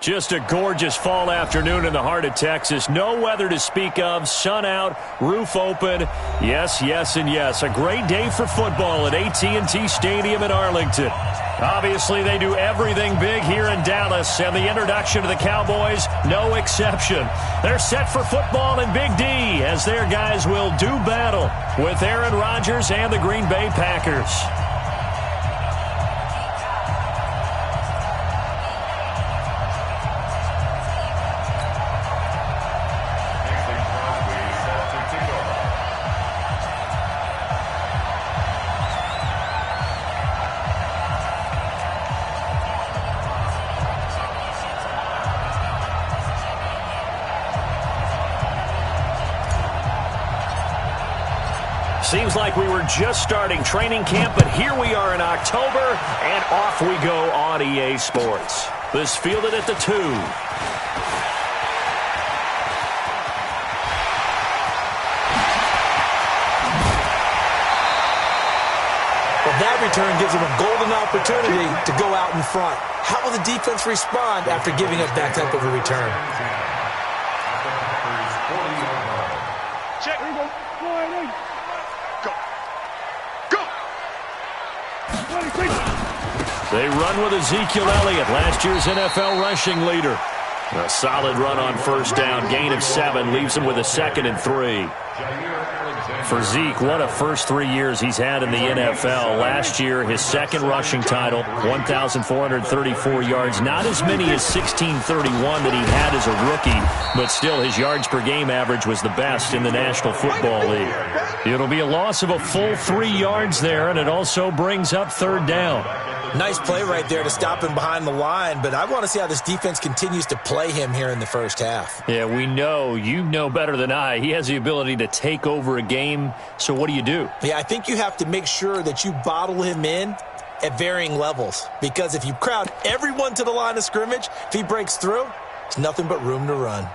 Just a gorgeous fall afternoon in the heart of Texas. No weather to speak of. Sun out, roof open. Yes, yes, and yes. A great day for football at AT&T Stadium in Arlington. Obviously, they do everything big here in Dallas, and the introduction to the Cowboys, no exception. They're set for football in Big D as their guys will do battle with Aaron Rodgers and the Green Bay Packers. Seems like we were just starting training camp, but here we are in October, and off we go on EA Sports. This fielded at the 2. Well, that return gives them a golden opportunity to go out in front. How will the defense respond after giving up that type of a return? Check. They run with Ezekiel Elliott, last year's NFL rushing leader. A solid run on first down, gain of 7, leaves him with a 2nd and 3. For Zeke, what a first 3 years he's had in the NFL. Last year, his second rushing title, 1,434 yards. Not as many as 1,631 that he had as a rookie, but still his yards per game average was the best in the National Football League. It'll be a loss of a full 3 yards there, and it also brings up third down. Nice play right there to stop him behind the line, but I want to see how this defense continues to play him here in the first half. Yeah, we know. You know better than I. He has the ability to take over a game, so what do you do? Yeah, I think you have to make sure that you bottle him in at varying levels, because if you crowd everyone to the line of scrimmage, if he breaks through, there's nothing but room to run.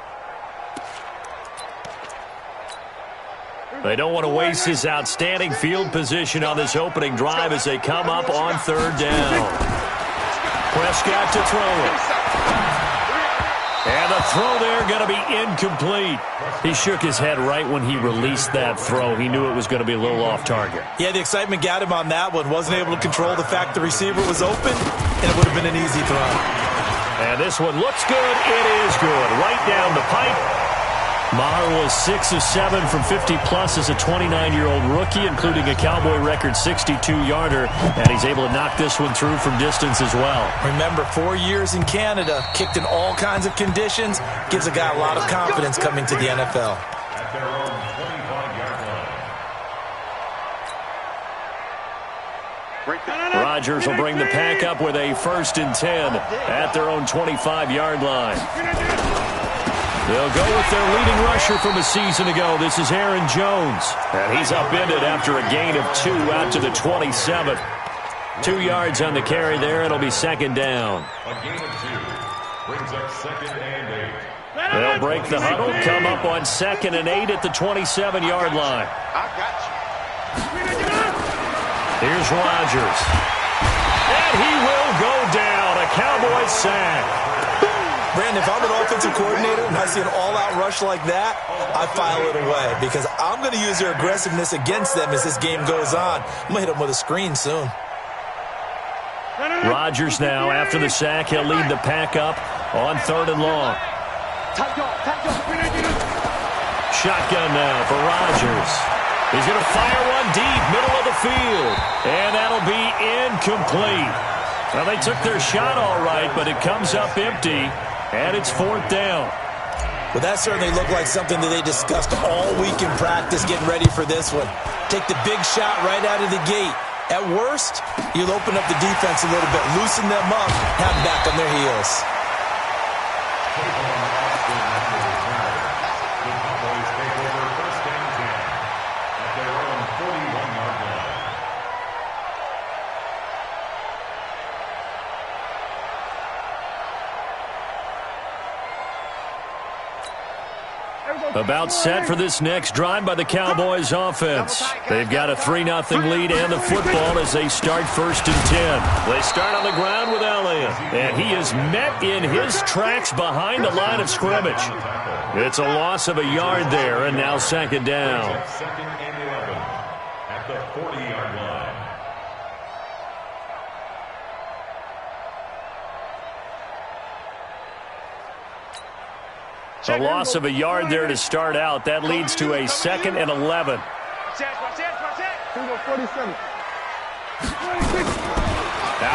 They don't want to waste this outstanding field position on this opening drive as they come up on third down. Prescott to throw it. And the throw there going to be incomplete. He shook his head right when he released that throw. He knew it was going to be a little off target. Yeah, the excitement got him on that one. Wasn't able to control the fact the receiver was open, and it would have been an easy throw. And this one looks good. It is good. Right down the pipe. Maher was 6 of 7 from 50-plus as a 29-year-old rookie, including a Cowboy record 62-yarder, and he's able to knock this one through from distance as well. Remember, 4 years in Canada, kicked in all kinds of conditions, gives a guy a lot of confidence coming to the NFL. Rodgers will bring the pack up with a 1st and 10 at their own 25-yard line. They'll go with their leading rusher from a season ago. This is Aaron Jones. And he's upended after a gain of 2 out to the 27. 2 yards on the carry there. It'll be 2nd down. A gain of 2 brings up 2nd and 8. They'll break the huddle, come up on 2nd and 8 at the 27-yard line. I got you. Here's Rodgers. And he will go down. A Cowboys sack. Brandon, if I'm an offensive coordinator and I see an all-out rush like that, I file it away because I'm going to use their aggressiveness against them as this game goes on. I'm going to hit them with a screen soon. Rodgers now, after the sack, he'll lead the pack up on 3rd and long. Shotgun now for Rodgers. He's going to fire one deep, middle of the field, and that'll be incomplete. Well, they took their shot all right, but it comes up empty. And it's 4th down. Well, that certainly looked like something that they discussed all week in practice getting ready for this one. Take the big shot right out of the gate. At worst, you'll open up the defense a little bit, loosen them up, have them back on their heels. About set for this next drive by the Cowboys offense. They've got a 3-0 lead and the football as they start 1st and 10. They start on the ground with Elliott, and he is met in his tracks behind the line of scrimmage. It's a loss of a yard there, and now 2nd down. 2nd and 11 at the 40-yard line. A loss of a yard there to start out. That leads to a 2nd and 11. Out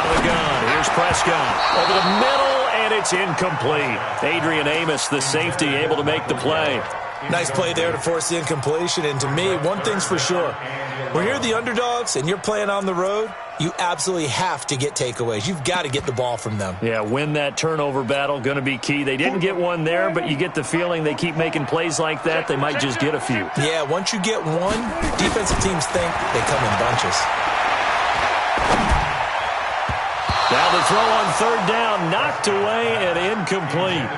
of the gun. Here's Prescott. Over the middle, and it's incomplete. Adrian Amos, the safety, able to make the play. Nice play there to force the incompletion. And to me, one thing's for sure. When you're the underdogs and you're playing on the road, you absolutely have to get takeaways. You've got to get the ball from them. Yeah, win that turnover battle, going to be key. They didn't get one there, but you get the feeling they keep making plays like that, they might just get a few. Yeah, once you get one, defensive teams think they come in bunches. Now the throw on 3rd down, knocked away and incomplete.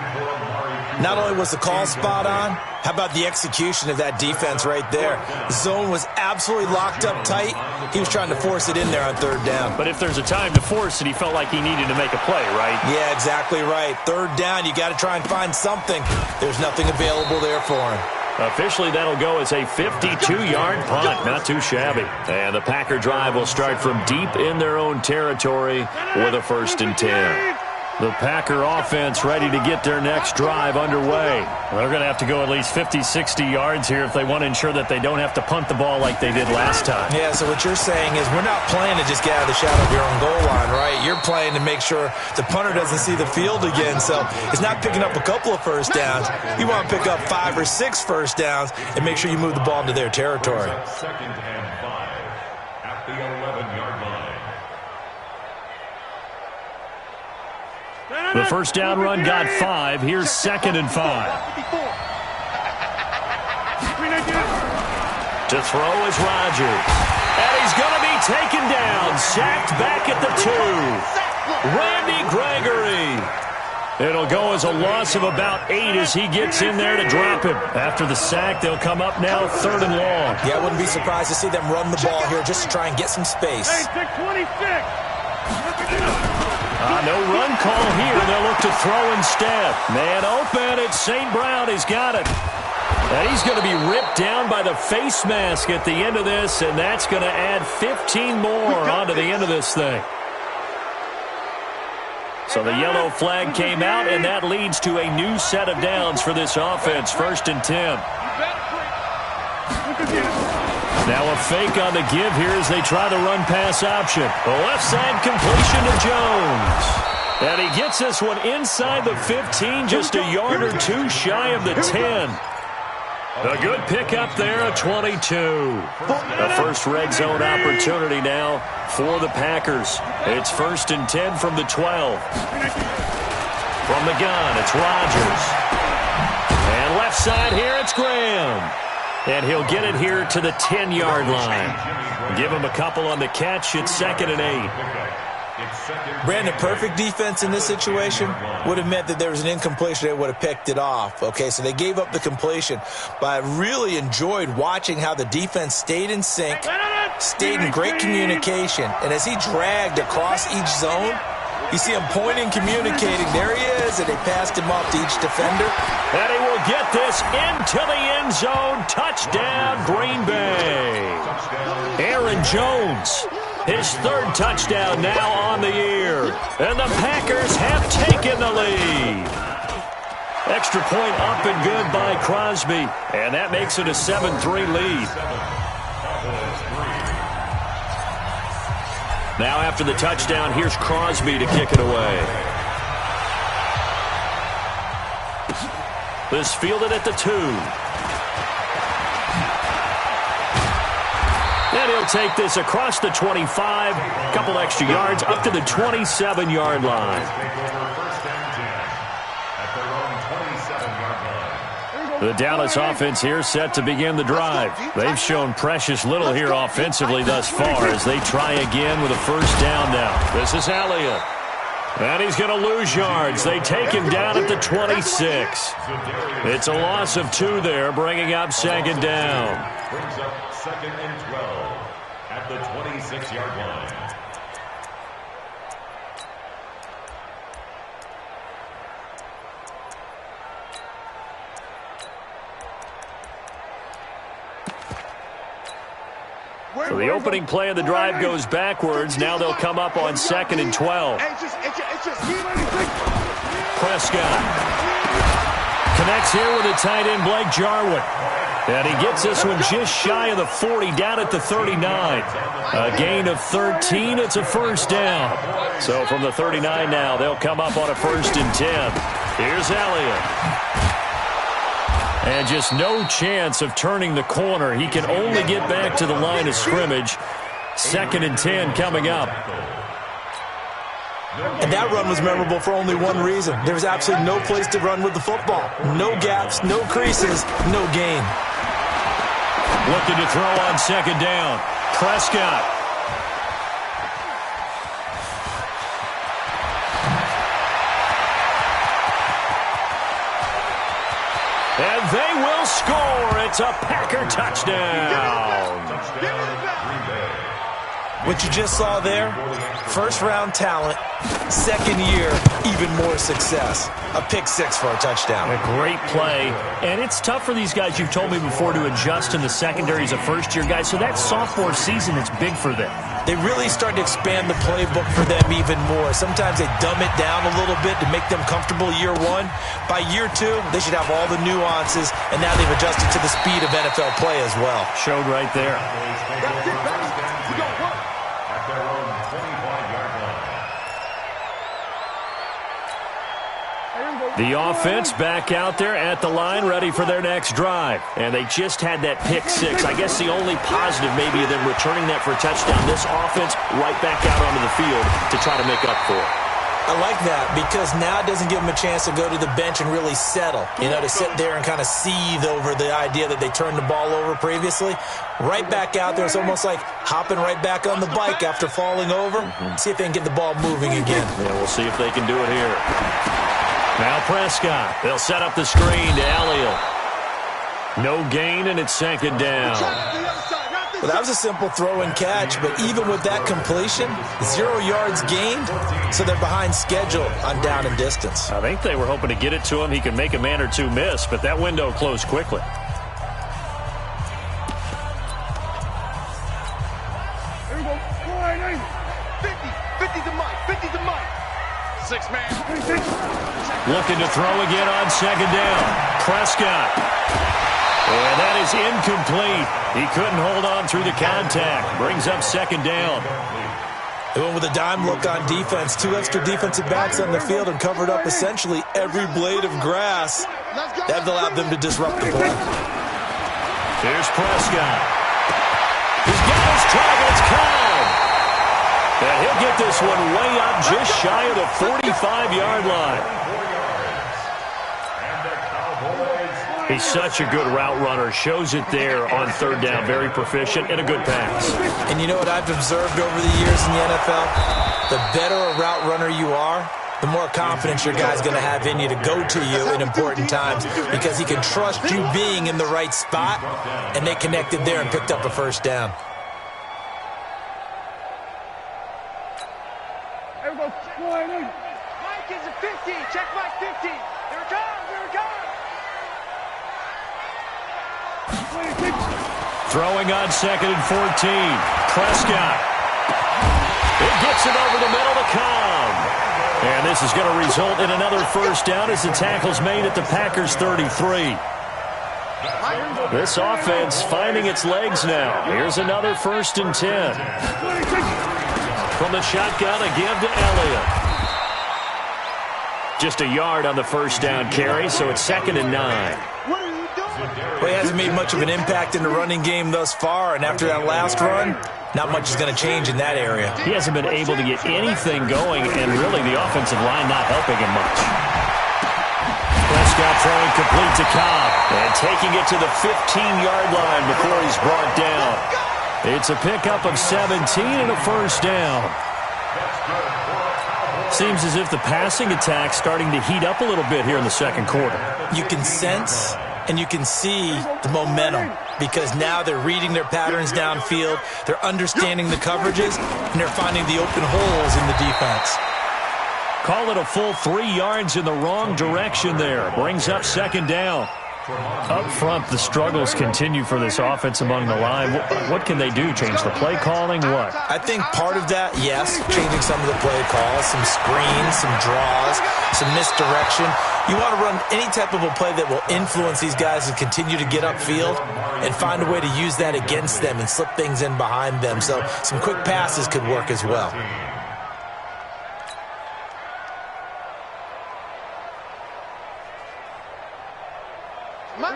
Not only was the call spot on, how about the execution of that defense right there? The zone was absolutely locked up tight. He was trying to force it in there on 3rd down. But if there's a time to force it, he felt like he needed to make a play, right? Yeah, exactly right. 3rd down, you got to try and find something. There's nothing available there for him. Officially, that'll go as a 52-yard punt. Not too shabby. And the Packer drive will start from deep in their own territory with a 1st and 10. The Packer offense ready to get their next drive underway. They're going to have to go at least 50, 60 yards here if they want to ensure that they don't have to punt the ball like they did last time. Yeah, so what you're saying is we're not playing to just get out of the shadow of your own goal line, right? You're playing to make sure the punter doesn't see the field again. So it's not picking up a couple of 1st downs. You want to pick up 5 or 6 1st downs and make sure you move the ball into their territory. 2nd and 5 at the 11-yard line. The 1st down run got 5. Here's 2nd and 5. To throw is Rodgers. And he's going to be taken down. Sacked back at the 2. Randy Gregory. It'll go as a loss of about 8 as he gets in there to drop him. After the sack, they'll come up now 3rd and long. Yeah, I wouldn't be surprised to see them run the ball here just to try and get some space. No run call here. They'll look to throw instead. Man open. It's St. Brown. He's got it. And he's going to be ripped down by the face mask at the end of this, and that's going to add 15 more onto the end of this thing. So the yellow flag came out, and that leads to a new set of downs for this offense. 1st and 10. Now a fake on the give here as they try the run-pass option. The left side completion to Jones. And he gets this one inside the 15, just a yard or 2 shy of the 10. A good pickup there, a 22. The first red zone opportunity now for the Packers. It's 1st and 10 from the 12. From the gun, it's Rodgers. And left side here, it's Graham. And he'll get it here to the 10-yard line. Give him a couple on the catch. It's 2nd and 8. Brandon, perfect defense in this situation would have meant that there was an incompletion. They would have picked it off. Okay, so they gave up the completion. But I really enjoyed watching how the defense stayed in sync, stayed in great communication. And as he dragged across each zone, you see him pointing, communicating. There he is, and they passed him off to each defender. And he will get this into the end zone. Touchdown, Green Bay. Aaron Jones, his 3rd touchdown now on the year. And the Packers have taken the lead. Extra point up and good by Crosby. And that makes it a 7-3 lead. Now after the touchdown, here's Crosby to kick it away. This fielded at the 2. And he'll take this across the 25, a couple extra yards, up to the 27-yard line. The Dallas offense here set to begin the drive. They've shown precious little here offensively thus far as they try again with a 1st down now. This is Elliott. And he's going to lose yards. They take him down at the 26. It's a loss of 2 there, bringing up second down. Brings up second and 12 at the 26-yard line. So the opening play of the drive goes backwards. Now they'll come up on second and 12. Prescott connects here with a tight end, Blake Jarwin. And he gets this one just shy of the 40, down at the 39. A gain of 13. It's a first down. So from the 39 now, they'll come up on a 1st and 10. Here's Elliott. And just no chance of turning the corner. He can only get back to the line of scrimmage. 2nd and 10 coming up. And that run was memorable for only one reason. There was absolutely no place to run with the football. No gaps, no creases, no gain. Looking to throw on 2nd down. Prescott. And they will score. It's a Packer touchdown. What you just saw there, first-round talent, second year, even more success. A pick 6 for a touchdown. A great play. And it's tough for these guys, you've told me before, to adjust in the secondary as a first-year guy. So that sophomore season is big for them. They really start to expand the playbook for them even more. Sometimes they dumb it down a little bit to make them comfortable year 1. By year 2, they should have all the nuances, and now they've adjusted to the speed of NFL play as well. Showed right there. The offense back out there at the line, ready for their next drive. And they just had that pick 6. I guess the only positive maybe of them returning that for a touchdown. This offense right back out onto the field to try to make up for it. I like that because now it doesn't give them a chance to go to the bench and really settle. You know, to sit there and kind of seethe over the idea that they turned the ball over previously. Right back out there. It's almost like hopping right back on the bike after falling over. See if they can get the ball moving again. Yeah, we'll see if they can do it here. Now Prescott. They'll set up the screen to Elliott. No gain, and it's 2nd down. Well, that was a simple throw and catch, but even with that completion, 0 yards gained, so they're behind schedule on down and distance. I think they were hoping to get it to him. He could make a man or two miss, but that window closed quickly. Here we go. 50 to Mike. 50 to Mike. 6-man. Looking to throw again on 2nd down. Prescott. And that is incomplete. He couldn't hold on through the contact. Brings up 2nd down. They went with a dime look on defense. 2 extra defensive backs on the field and covered up essentially every blade of grass. That allowed them to disrupt the play. Here's Prescott. He's got his target. It's caught. And he'll get this one way up just shy of the 45-yard line. He's such a good route runner. Shows it there on 3rd down. Very proficient and a good pass. And you know what I've observed over the years in the NFL? The better a route runner you are, the more confidence your guy's going to have in you to go to you in important times because he can trust you being in the right spot, and they connected there and picked up a 1st down. There we go. Mike is a 50. Check Mike 50. Here it comes. Here it comes. Throwing on 2nd and 14. Prescott. It gets it over the middle to Cobb. And this is going to result in another 1st down as the tackle's made at the Packers' 33. This offense finding its legs now. Here's another 1st and 10. From the shotgun, a give to Elliott. Just a yard on the 1st down carry, so it's 2nd and 9. Well, he hasn't made much of an impact in the running game thus far, and after that last run, not much is going to change in that area. He hasn't been able to get anything going, and really the offensive line not helping him much. Prescott throwing complete to Cobb, and taking it to the 15-yard line before he's brought down. It's a pickup of 17 and a 1st down. Seems as if the passing attack's starting to heat up a little bit here in the second quarter. You can sense and you can see the momentum because now they're reading their patterns downfield, they're understanding the coverages, and they're finding the open holes in the defense. Call it a full 3 yards in the wrong direction there. Brings up second down. Up front, the struggles continue for this offense among the line. What can they do? Change the play calling? What? I think part of that, yes, changing some of the play calls, some screens, some draws, some misdirection. You want to run any type of a play that will influence these guys and continue to get upfield and find a way to use that against them and slip things in behind them. So some quick passes could work as well.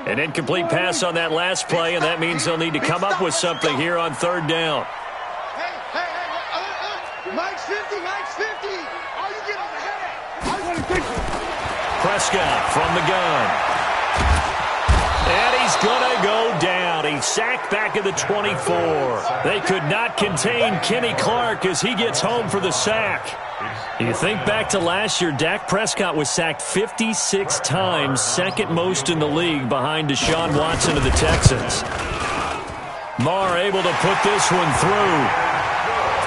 An incomplete pass on that last play, and that means they'll need to come up with something here on third down. Mike's 50, Mike's 50. All you get is a headache. Prescott from the gun. And he's going to go down. He's sacked back at the 24. They could not contain Kenny Clark as he gets home for the sack. You think back to last year, Dak Prescott was sacked 56 times, second most in the league behind Deshaun Watson of the Texans. Maher able to put this one through.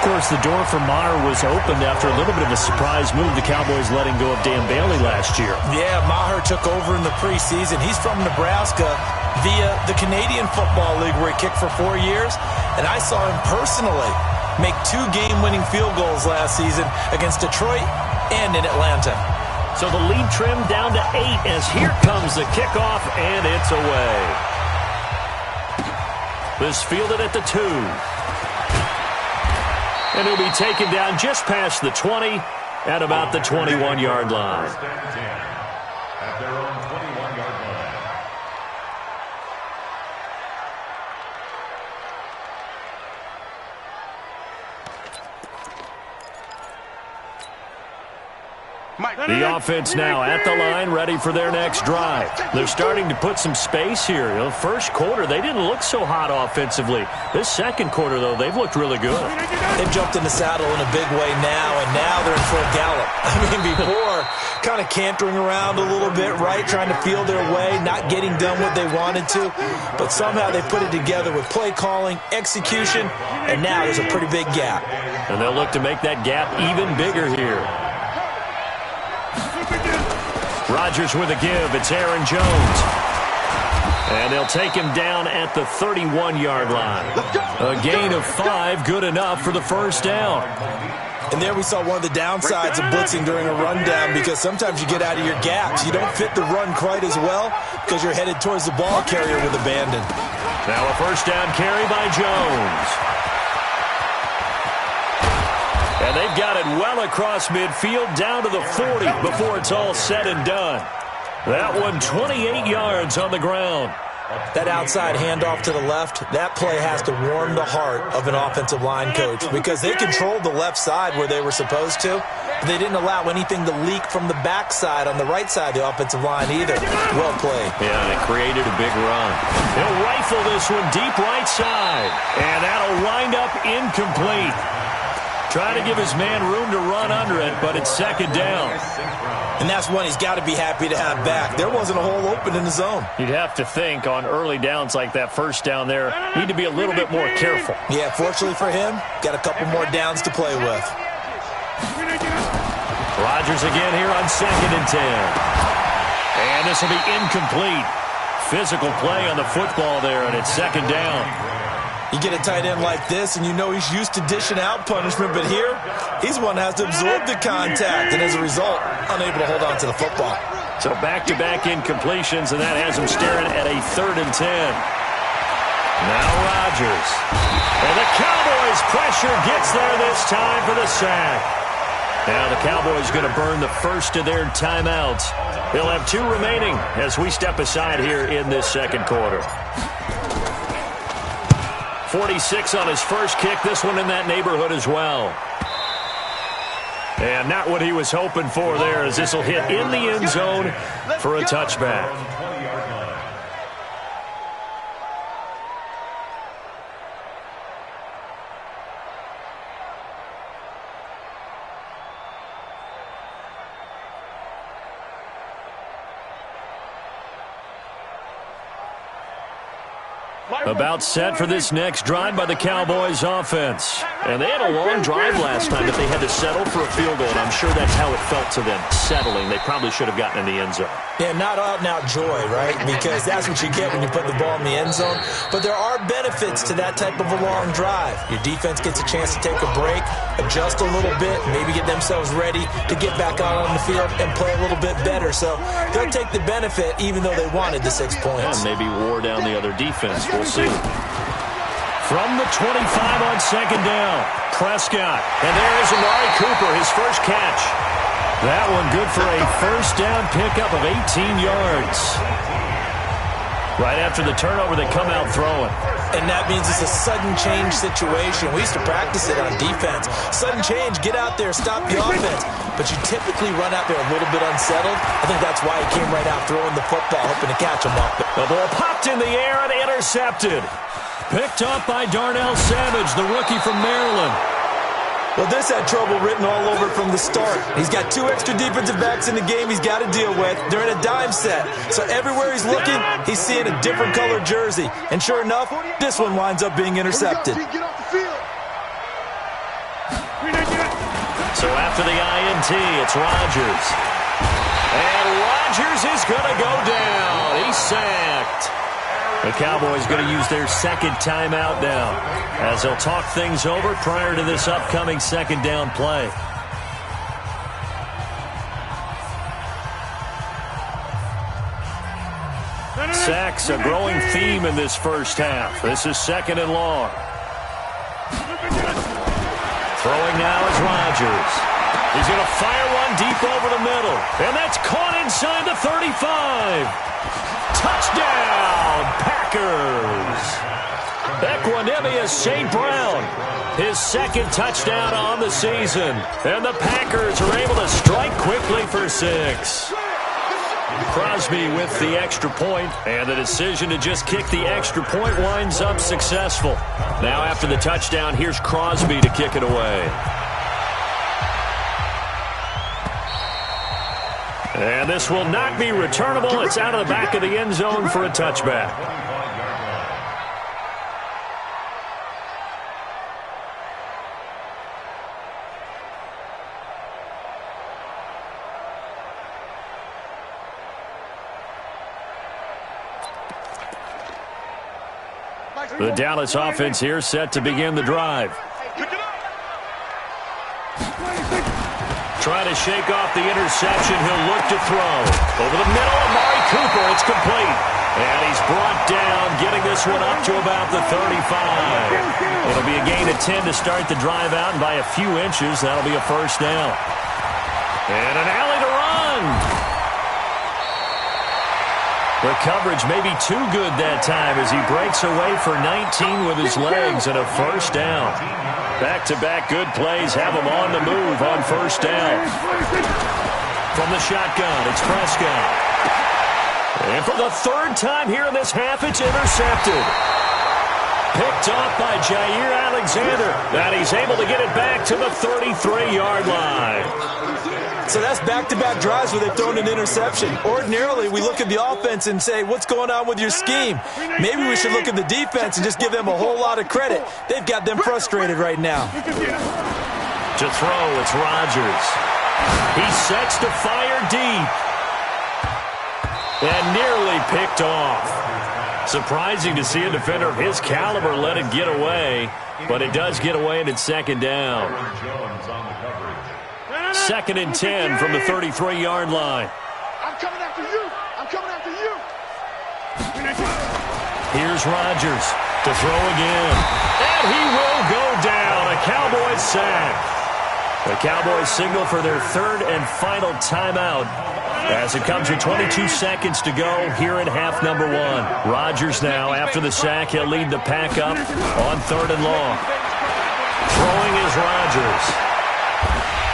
Of course, the door for Maher was opened after a little bit of a surprise move, the Cowboys letting go of Dan Bailey last year. Yeah, Maher took over in the preseason. He's from Nebraska via the Canadian Football League where he kicked for 4 years, and I saw him personally make 2 game-winning field goals last season against Detroit and in Atlanta. So the lead trimmed down to 8 as here comes the kickoff, and it's away. This fielded at the 2. And he'll be taken down just past the 20 at about the 21-yard line. At their own 21-yard line. The offense now at the line, ready for their next drive. They're starting to put some space here. The first quarter, they didn't look so hot offensively. This second quarter, though, they've looked really good. They've jumped in the saddle in a big way now, and now they're in full gallop. I mean, before, kind of cantering around a little bit, right, trying to feel their way, not getting done what they wanted to, but somehow they put it together with play calling, execution, and now there's a pretty big gap. And they'll look to make that gap even bigger here. Rodgers with a give. It's Aaron Jones. And they'll take him down at the 31-yard line. A gain of 5, good enough for the first down. And there we saw one of the downsides of blitzing during a rundown because sometimes you get out of your gaps. You don't fit the run quite as well because you're headed towards the ball carrier with abandon. Now a first down carry by Jones. And they've got it well across midfield down to the 40 before it's all said and done. That one 28 yards on the ground. That outside handoff to the left, that play has to warm the heart of an offensive line coach because they controlled the left side where they were supposed to. They didn't allow anything to leak from the backside on the right side of the offensive line either. Well played. Yeah, they created a big run. He'll rifle this one deep right side. And that'll wind up incomplete. Trying to give his man room to run under it, but it's second down. And that's one he's got to be happy to have back. There wasn't a hole open in the zone. You'd have to think on early downs like that first down there, need to be a little bit more careful. Yeah, fortunately for him, got a couple more downs to play with. Rodgers again here on 2nd and 10. And this will be incomplete. Physical play on the football there, and it's second down. You get a tight end like this, and you know he's used to dishing out punishment, but here, he's one that has to absorb the contact, and as a result, unable to hold on to the football. So back-to-back incompletions, and that has him staring at a 3rd and 10. Now Rodgers. And the Cowboys' pressure gets there this time for the sack. Now the Cowboys going to burn the first of their timeouts. They'll have 2 remaining as we step aside here in this second quarter. 46 on his first kick, this one in that neighborhood as well. And not what he was hoping for there, as this will hit in the end zone for a touchback. About set for this next drive by the Cowboys offense. And they had a long drive last time that they had to settle for a field goal, and I'm sure that's how it felt to them, settling. They probably should have gotten in the end zone. Yeah, not out-and-out joy, right? Because that's what you get when you put the ball in the end zone. But there are benefits to that type of a long drive. Your defense gets a chance to take a break, adjust a little bit, maybe get themselves ready to get back out on the field and play a little bit better. So they'll take the benefit even though they wanted the 6 points. And maybe wore down the other defense. We'll see. From the 25 on second down, Prescott. And there is Amari Cooper, his first catch. That one good for a first down pickup of 18 yards. Right after the turnover, they come out throwing. And that means it's a sudden change situation. We used to practice it on defense. Sudden change, get out there, stop the offense. But you typically run out there a little bit unsettled. I think that's why he came right out throwing the football, hoping to catch him up. The ball popped in the air and intercepted. Picked up by Darnell Savage, the rookie from Maryland. Well, this had trouble written all over from the start. He's got 2 extra defensive backs in the game he's got to deal with. They're in a dime set. So everywhere he's looking, he's seeing a different colored jersey. And sure enough, this one winds up being intercepted. So after the INT, it's Rodgers. And Rodgers is going to go down. He's sacked. The Cowboys going to use their second timeout now as they'll talk things over prior to this upcoming second down play. Sacks, a growing theme in this first half. This is second and long. Throwing now is Rodgers. He's going to fire one deep over the middle. And that's caught inside the 35. Touchdown, Packers. Equanimous St. Brown, his second touchdown on the season. And the Packers are able to strike quickly for 6. Crosby with the extra point, and the decision to just kick the extra point winds up successful. Now after the touchdown, here's Crosby to kick it away. And this will not be returnable. It's out of the back of the end zone for a touchback. The Dallas offense here set to begin the drive. Trying to shake off the interception. He'll look to throw. Over the middle, Amari Cooper. It's complete. And he's brought down, getting this one up to about the 35. It'll be a gain of 10 to start the drive out, and by a few inches, that'll be a first down. And an alley to run. The coverage may be too good that time as he breaks away for 19 with his legs and a first down. Back-to-back good plays have him on the move on first down. From the shotgun, it's Prescott. And for the third time here in this half, it's intercepted. Picked off by Jair Alexander. And he's able to get it back to the 33-yard line. So that's back-to-back drives where they've thrown an interception. Ordinarily, we look at the offense and say, what's going on with your scheme? Maybe we should look at the defense and just give them a whole lot of credit. They've got them frustrated right now. To throw, it's Rodgers. He sets to fire deep. And nearly picked off. Surprising to see a defender of his caliber let it get away. But it does get away and it's second down. Second and 10 from the 33-yard line. I'm coming after you. I'm coming after you. Here's Rodgers to throw again. And he will go down. A Cowboys sack. The Cowboys signal for their third and final timeout as it comes with 22 seconds to go here in half number 1. Rodgers now, after the sack, he'll lead the pack up on third and long. Throwing is Rodgers.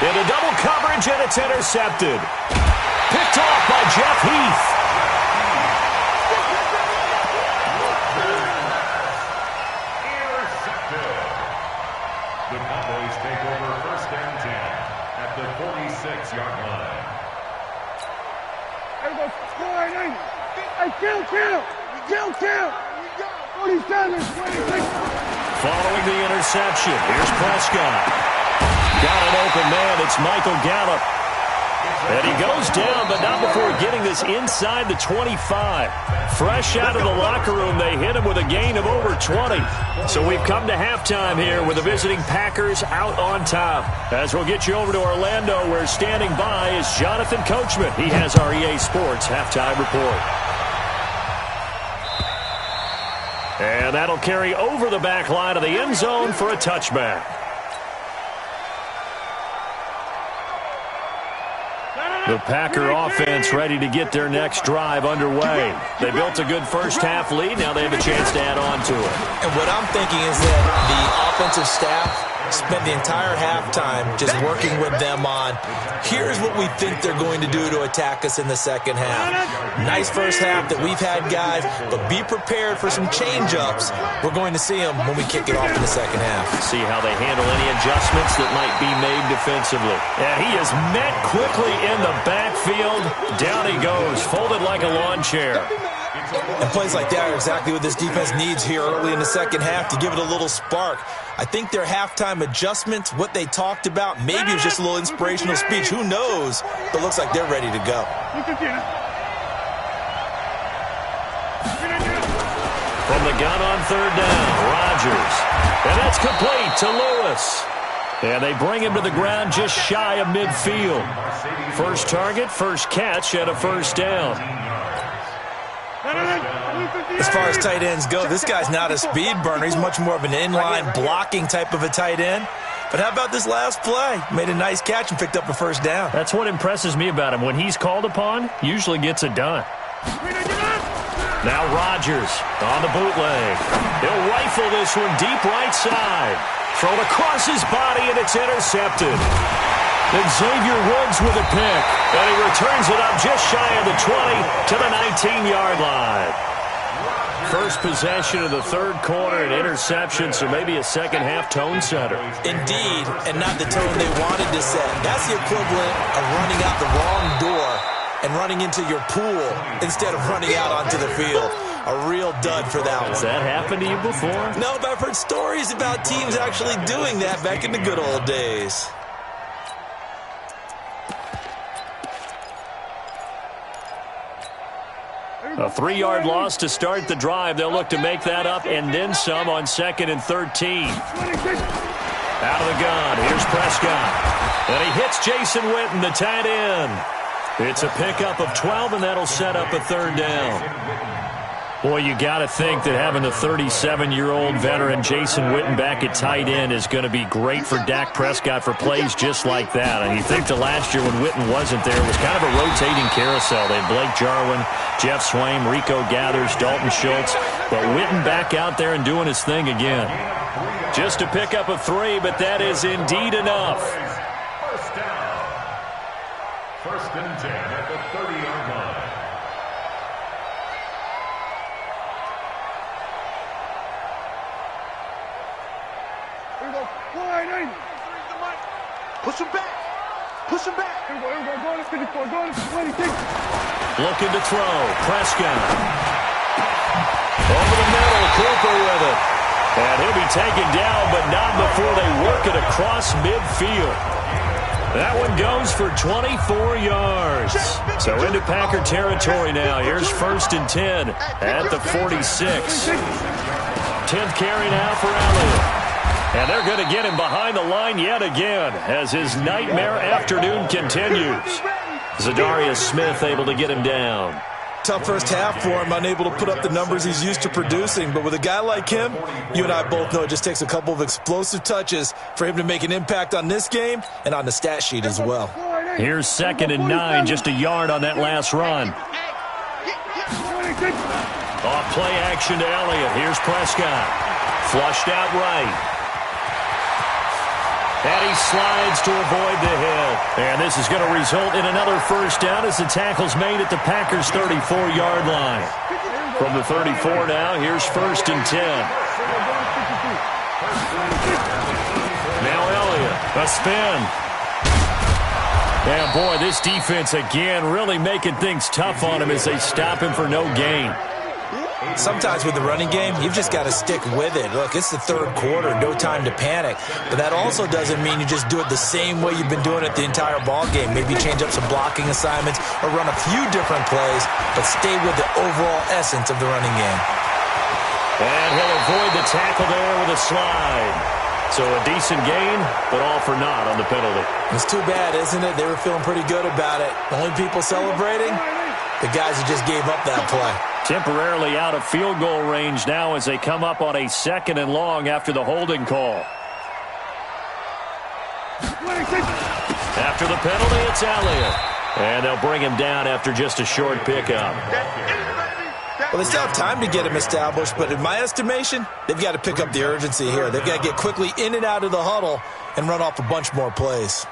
Into double coverage, and it's intercepted. Picked off by Jeff Heath. Intercepted. The Cowboys take over first and 10 at the 46-yard line. Everybody, score, hey, kill. Following the interception, here's Prescott. Got an open man. It's Michael Gallup. And he goes down, but not before getting this inside the 25. Fresh out of the locker room, they hit him with a gain of over 20. So we've come to halftime here with the visiting Packers out on top. As we'll get you over to Orlando, where standing by is Jonathan Coachman. He has our EA Sports halftime report. And that'll carry over the back line of the end zone for a touchback. The Packer offense ready to get their next drive underway. They built a good first-half lead. Now they have a chance to add on to it. And what I'm thinking is that the offensive staff spent the entire halftime just working with them on, here's what we think they're going to do to attack us in the second half. Nice first half that we've had, guys, but be prepared for some change-ups. We're going to see them when we kick it off in the second half. See how they handle any adjustments that might be made defensively. And he is met quickly in the backfield. Down he goes, folded like a lawn chair. And plays like that are exactly what this defense needs here early in the second half to give it a little spark. I think their halftime adjustments, what they talked about, maybe it was just a little inspirational speech. Who knows? But it looks like they're ready to go. From the gun on third down, Rodgers. And that's complete to Lewis. And they bring him to the ground just shy of midfield. First target, first catch, and a first down. As far as tight ends go, this guy's not a speed burner. He's much more of an inline blocking type of a tight end. But how about this last play? Made a nice catch and picked up a first down. That's what impresses me about him. When he's called upon, usually gets it done. Now Rodgers on the bootleg. He'll rifle this one deep right side. Thrown across his body, and it's intercepted. Xavier Woods with a pick, and he returns it up just shy of the 20 to the 19-yard line. First possession of the third quarter, an interception, so maybe a second-half tone setter. Indeed, and not the tone they wanted to set. That's the equivalent of running out the wrong door and running into your pool instead of running out onto the field. A real dud for that one. Has that happened to you before? No, but I've heard stories about teams actually doing that back in the good old days. A 3-yard loss to start the drive. They'll look to make that up and then some on 2nd and 13. Out of the gun, here's Prescott. And he hits Jason Witten, the tight end. It's a pickup of 12, and that'll set up a third down. Boy, you got to think that having the 37-year-old veteran Jason Witten back at tight end is going to be great for Dak Prescott for plays just like that. And you think the last year when Witten wasn't there, it was kind of a rotating carousel. They had Blake Jarwin, Jeff Swaim, Rico Gathers, Dalton Schultz. But Witten back out there and doing his thing again. Just a pickup of 3, but that is indeed enough. First down. First and 10 at the 30-yard line. Push him back. Push him back. Looking to throw. Prescott. Over the middle. Cooper with it. And he'll be taken down, but not before they work it across midfield. That one goes for 24 yards. So into Packer territory now. Here's 1st and 10 at the 46. 10th carry now for Elliott. And they're going to get him behind the line yet again as his nightmare afternoon continues. Zadarius Smith able to get him down. Tough first half for him, unable to put up the numbers he's used to producing. But with a guy like him, you and I both know it just takes a couple of explosive touches for him to make an impact on this game and on the stat sheet as well. Here's 2nd and 9, just a yard on that last run. Off play action to Elliott. Here's Prescott. Flushed out right. And he slides to avoid the hit. And this is going to result in another first down as the tackle's made at the Packers' 34-yard line. From the 34 now, here's 1st and 10. Now Elliott, a spin. And boy, this defense again really making things tough on him as they stop him for no gain. Sometimes with the running game, you've just got to stick with it. Look, it's the third quarter, no time to panic. But that also doesn't mean you just do it the same way you've been doing it the entire ball game. Maybe change up some blocking assignments or run a few different plays, but stay with the overall essence of the running game. And he'll avoid the tackle there with a slide. So a decent gain, but all for naught on the penalty. It's too bad, isn't it? They were feeling pretty good about it. The only people celebrating, the guys who just gave up that play. Temporarily out of field goal range now as they come up on a 2nd and long after the holding call. After the penalty, it's Elliott. And they'll bring him down after just a short pickup. Well, they still have time to get him established, but in my estimation, they've got to pick up the urgency here. They've got to get quickly in and out of the huddle and run off a bunch more plays.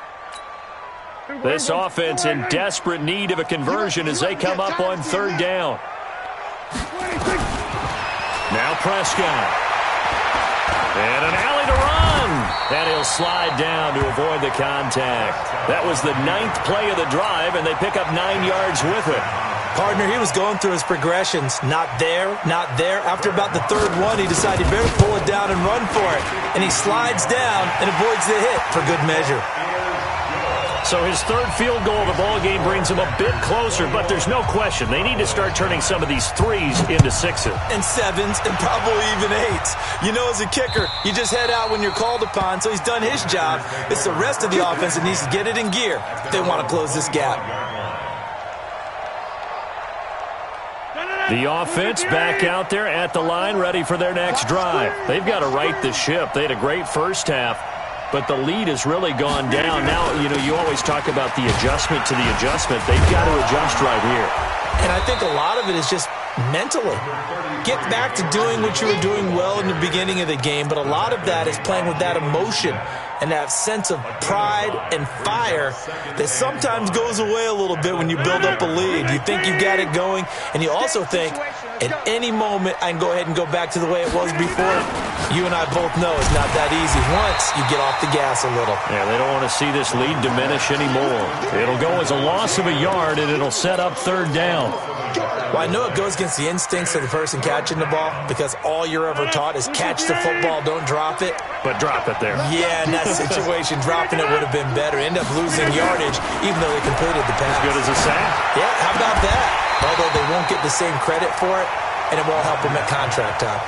This offense in desperate need of a conversion as they come up on 3rd down. Now Prescott. And an alley to run. And he'll slide down to avoid the contact. That was the 9th play of the drive, and they pick up 9 yards with it. Partner, he was going through his progressions. Not there, not there. After about the 3rd one, he decided he better pull it down and run for it. And he slides down and avoids the hit for good measure. So his 3rd field goal of the ball game brings him a bit closer, but there's no question they need to start turning some of these 3s into 6s. And 7s and probably even 8s. You know, as a kicker, you just head out when you're called upon, so he's done his job. It's the rest of the offense that needs to get it in gear if they want to close this gap. The offense back out there at the line, ready for their next drive. They've got to right the ship. They had a great first half, but the lead has really gone down. Now, you know, you always talk about the adjustment to the adjustment. They've got to adjust right here. And I think a lot of it is just mentally. Get back to doing what you were doing well in the beginning of the game, but a lot of that is playing with that emotion and that sense of pride and fire that sometimes goes away a little bit when you build up a lead. You think you've got it going, and you also think at any moment I can go ahead and go back to the way it was before. You and I both know it's not that easy once you get off the gas a little. Yeah, they don't want to see this lead diminish anymore. It'll go as a loss of a yard, and it'll set up 3rd down. Well, I know it goes against the instincts of the person catching the ball because all you're ever taught is catch the football, don't drop it. But drop it there. Yeah, in that situation, dropping it would have been better. End up losing yardage, even though they completed the pass. As good as a sack. Yeah, how about that? Although they won't get the same credit for it, and it won't help them at contract time.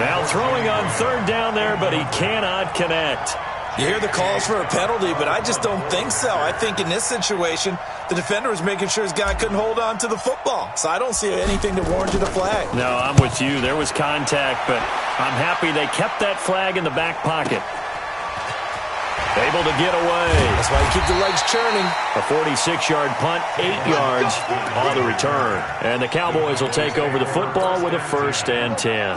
Now throwing on 3rd down there, but he cannot connect. You hear the calls for a penalty, but I just don't think so. I think in this situation, the defender was making sure his guy couldn't hold on to the football. So I don't see anything to warrant a flag. No, I'm with you. There was contact, but I'm happy they kept that flag in the back pocket. Able to get away. That's why you keep the legs churning. A 46-yard punt, 8 yards on the return. And the Cowboys will take over the football with a 1st and 10.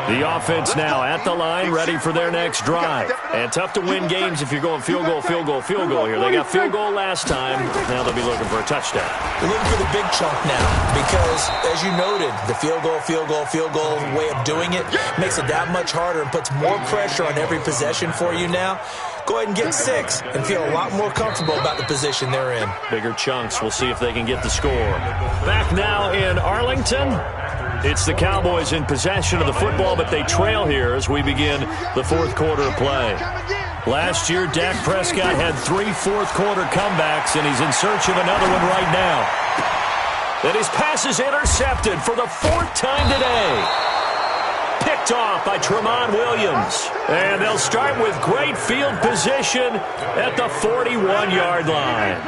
The offense now at the line, ready for their next drive. And tough to win games if you're going field goal, field goal, field goal here. They got field goal last time. Now they'll be looking for a touchdown. They're looking for the big chunk now because, as you noted, the field goal way of doing it makes it that much harder and puts more pressure on every possession for you now. Go ahead and get 6 and feel a lot more comfortable about the position they're in. Bigger chunks. We'll see if they can get the score. Back now in Arlington. It's the Cowboys in possession of the football, but they trail here as we begin the 4th quarter of play. Last year, Dak Prescott had 3 fourth-quarter comebacks, and he's in search of another one right now. And his pass is intercepted for the 4th time today. Picked off by Tramon Williams. And they'll start with great field position at the 41-yard line.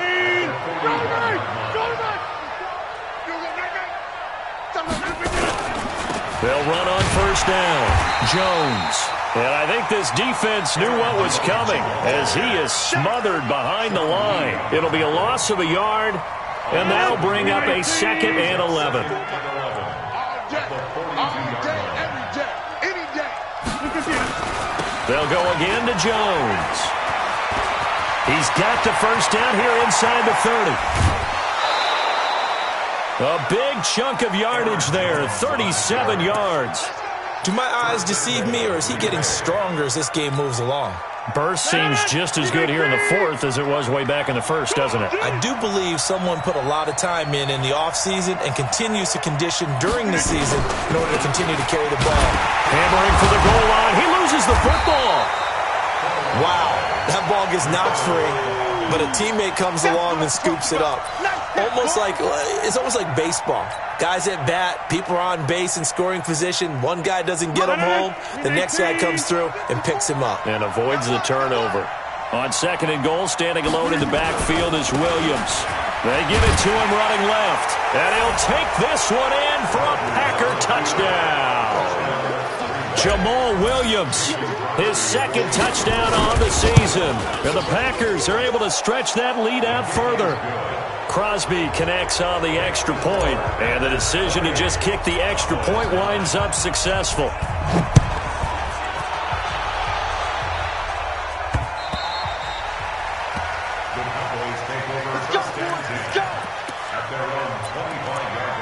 They'll run on 1st down. Jones. And I think this defense knew what was coming as he is smothered behind the line. It'll be a loss of a yard, and that'll bring up a 2nd and 11. They'll go again to Jones. He's got the 1st down here inside the 30. A big chunk of yardage there, 37 yards. Do my eyes deceive me, or is he getting stronger as this game moves along? Burst seems just as good here in the fourth as it was way back in the first, doesn't it? I do believe someone put a lot of time in the offseason and continues to condition during the season in order to continue to carry the ball. Hammering for the goal line. He loses the football. Wow, that ball gets knocked free, but a teammate comes along and scoops it up. It's almost like baseball. Guys at bat, people are on base in scoring position. One guy doesn't get him home. The next guy comes through and picks him up. And avoids the turnover. On second and goal, standing alone in the backfield is Williams. They give it to him running left. And he'll take this one in for a Packer touchdown. Jamal Williams, his second touchdown on the season. And the Packers are able to stretch that lead out further. Crosby connects on the extra point, and the decision to just kick the extra point winds up successful. The Cowboys take over first down 10 at their own 25-yard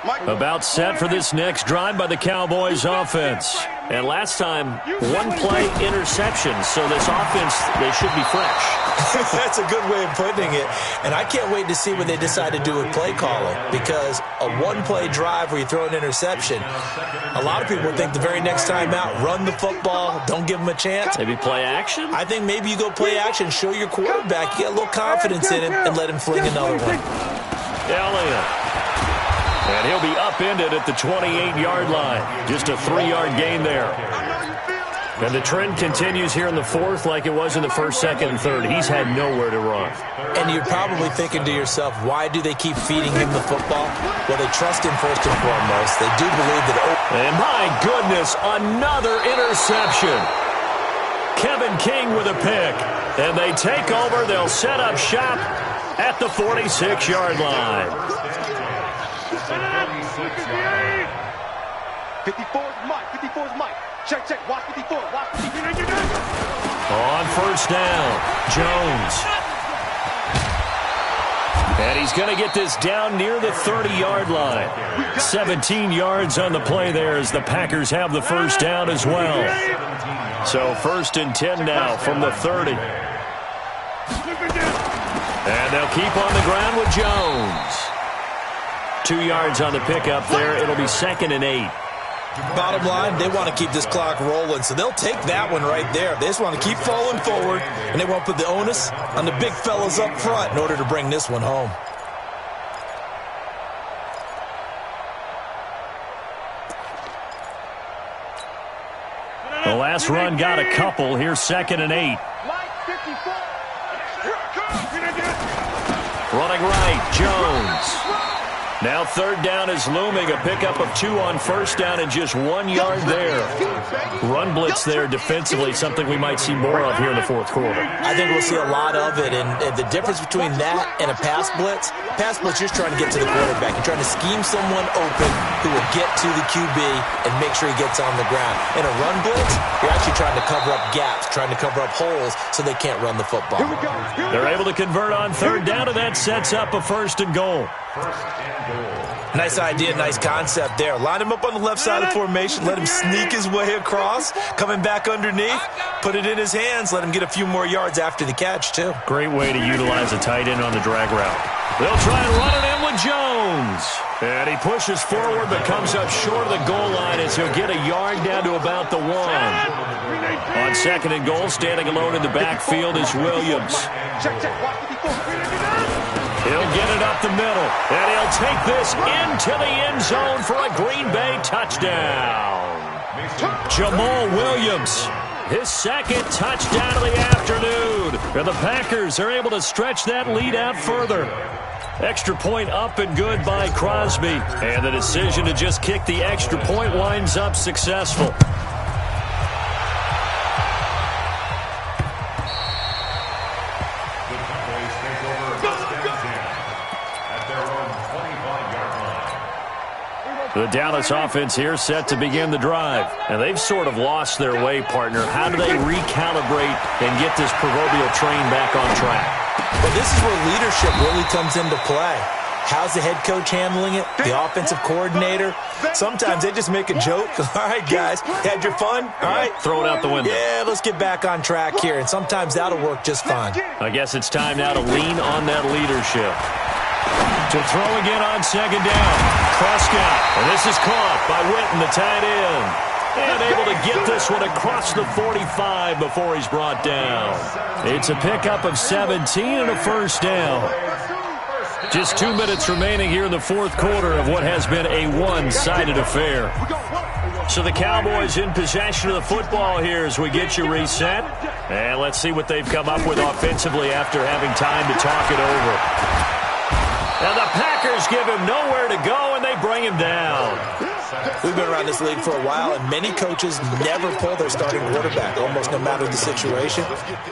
line. About set for this next drive by the Cowboys offense. And last time, one play interception, so this offense, they should be fresh. That's a good way of putting it. And I can't wait to see what they decide to do with play calling, because a one-play drive where you throw an interception, a lot of people think the very next time out, run the football, don't give them a chance. Maybe play action? I think maybe you go play action, show your quarterback, you get a little confidence in him, and let him fling another one. Elliott. And he'll be upended at the 28-yard line. Just a 3-yard gain there. And the trend continues here in the fourth like it was in the first, second, and third. He's had nowhere to run. And you're probably thinking to yourself, why do they keep feeding him the football? Well, they trust him first and foremost. They do believe that... And my goodness, another interception. Kevin King with a pick. And they take over. They'll set up shop at the 46-yard line. 54's Mike. 54's Mike. Check. Watch 54. Watch 54. On first down, Jones. And he's going to get this down near the 30-yard line. 17 yards on the play there as the Packers have the first down as well. So first and 10 now from the 30. And they'll keep on the ground with Jones. 2 yards on the pickup there. It'll be second and 8. Bottom line, they want to keep this clock rolling, so they'll take that one right there. They just want to keep falling forward, and they won't put the onus on the big fellas up front in order to bring this one home. The last run got a couple. Here's second and 8. Running right, Jones. Now third down is looming. A pickup of 2 on first down and just 1 yard there. Run blitz there defensively, something we might see more of here in the fourth quarter. I think we'll see a lot of it, and the difference between that and a pass blitz just trying to get to the quarterback. You're trying to scheme someone open who will get to the QB and make sure he gets on the ground. In a run blitz, you're actually trying to cover up gaps, trying to cover up holes so they can't run the football. They're able to convert on third down, and that sets up a first and goal. Nice idea, nice concept there. Line him up on the left side of formation, let him sneak his way across, coming back underneath, put it in his hands, let him get a few more yards after the catch, too. Great way to utilize a tight end on the drag route. They'll try and run it in with Jones. And he pushes forward but comes up short of the goal line as he'll get a yard down to about the 1. On second and goal, standing alone in the backfield is Williams. He'll get it up the middle, and he'll take this into the end zone for a Green Bay touchdown. Jamal Williams, his second touchdown of the afternoon. And the Packers are able to stretch that lead out further. Extra point up and good by Crosby. And the decision to just kick the extra point winds up successful. The Dallas offense here set to begin the drive. And they've sort of lost their way, partner. How do they recalibrate and get this proverbial train back on track? Well, this is where leadership really comes into play. How's the head coach handling it? The offensive coordinator? Sometimes they just make a joke. All right, guys, had your fun? All right. Throw it out the window. Yeah, let's get back on track here, and sometimes that'll work just fine. I guess it's time now to lean on that leadership. To throw again on second down. Prescott. And this is caught by Witten, the tight end. And able to get this one across the 45 before he's brought down. It's a pickup of 17 and a first down. Just 2 minutes remaining here in the fourth quarter of what has been a one-sided affair. So the Cowboys in possession of the football here as we get you reset. And let's see what they've come up with offensively after having time to talk it over. Now the Packers give him nowhere to go, and they bring him down. We've been around this league for a while, and many coaches never pull their starting quarterback, almost no matter the situation.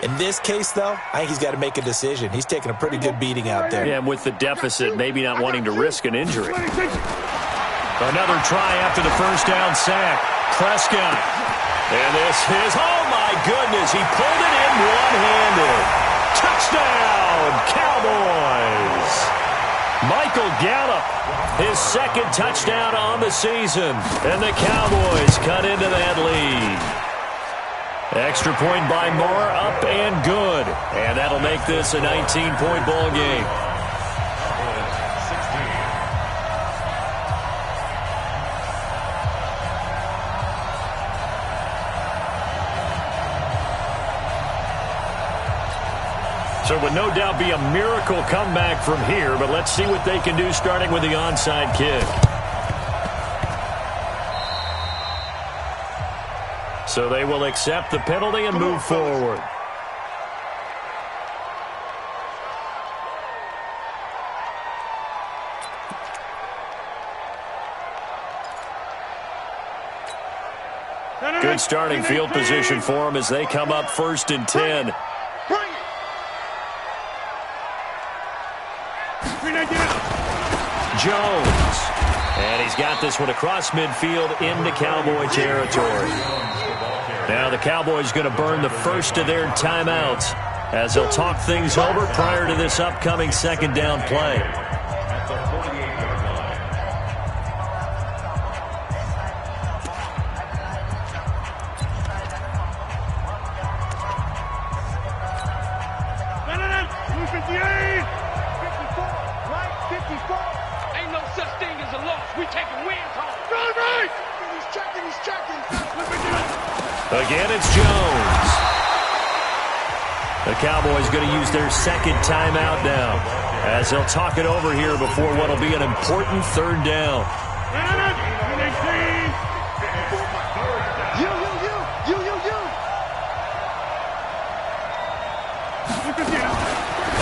In this case, though, I think he's got to make a decision. He's taking a pretty good beating out there. Yeah, and with the deficit, maybe not wanting to risk an injury. Another try after the first down sack. Prescott. And this is, oh my goodness, he pulled it in one-handed. Touchdown, Cowboys. Michael Gallup, his second touchdown on the season, and the Cowboys cut into that lead. Extra point by Moore, up and good, and that'll make this a 19-point ball game. So it would no doubt be a miracle comeback from here, but let's see what they can do starting with the onside kick. So they will accept the penalty and move forward. Good starting field position for them as they come up 1st and 10. Jones. And he's got this one across midfield into Cowboy territory. Now the Cowboys going to burn the first of their timeouts as they'll talk things over prior to this upcoming second down play. Again, it's Jones. The Cowboys going to use their second timeout now as they'll talk it over here before what will be an important third down.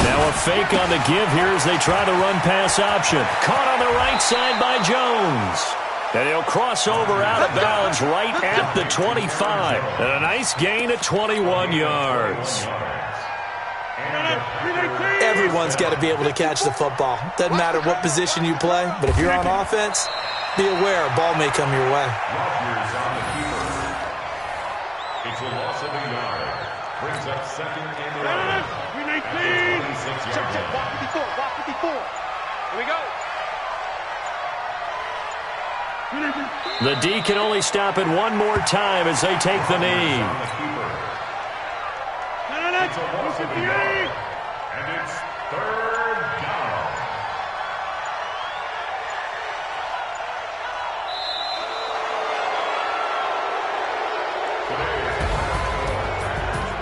Now a fake on the give here as they try the run-pass option. Caught on the right side by Jones. And he'll cross over out of bounds right at the 25. And a nice gain of 21 yards. Everyone's got to be able to catch the football. Doesn't matter what position you play, but if you're on offense, be aware a ball may come your way. It's a loss of a yard. Brings up 2nd and 11. Check, block 54. Here we go. The D can only stop it one more time as they take the knee. It's a loss of a yard. And it's 3rd down.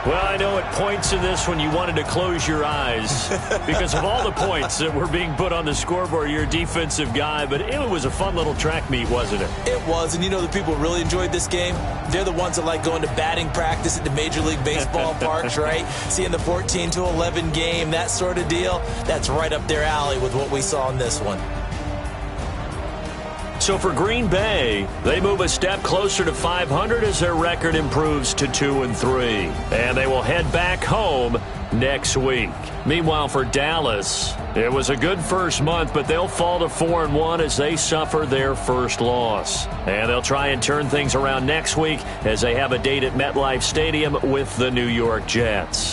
Well, I know at points in this one you wanted to close your eyes because of all the points that were being put on the scoreboard. You're a defensive guy, but it was a fun little track meet, wasn't it? It was, and you know the people really enjoyed this game? They're the ones that like going to batting practice at the Major League Baseball parks, right? Seeing the 14-11 game, that sort of deal. That's right up their alley with what we saw in this one. So for Green Bay, they move a step closer to 500 as their record improves to 2-3. And they will head back home next week. Meanwhile, for Dallas, it was a good first month, but they'll fall to 4-1 as they suffer their first loss. And they'll try and turn things around next week as they have a date at MetLife Stadium with the New York Jets.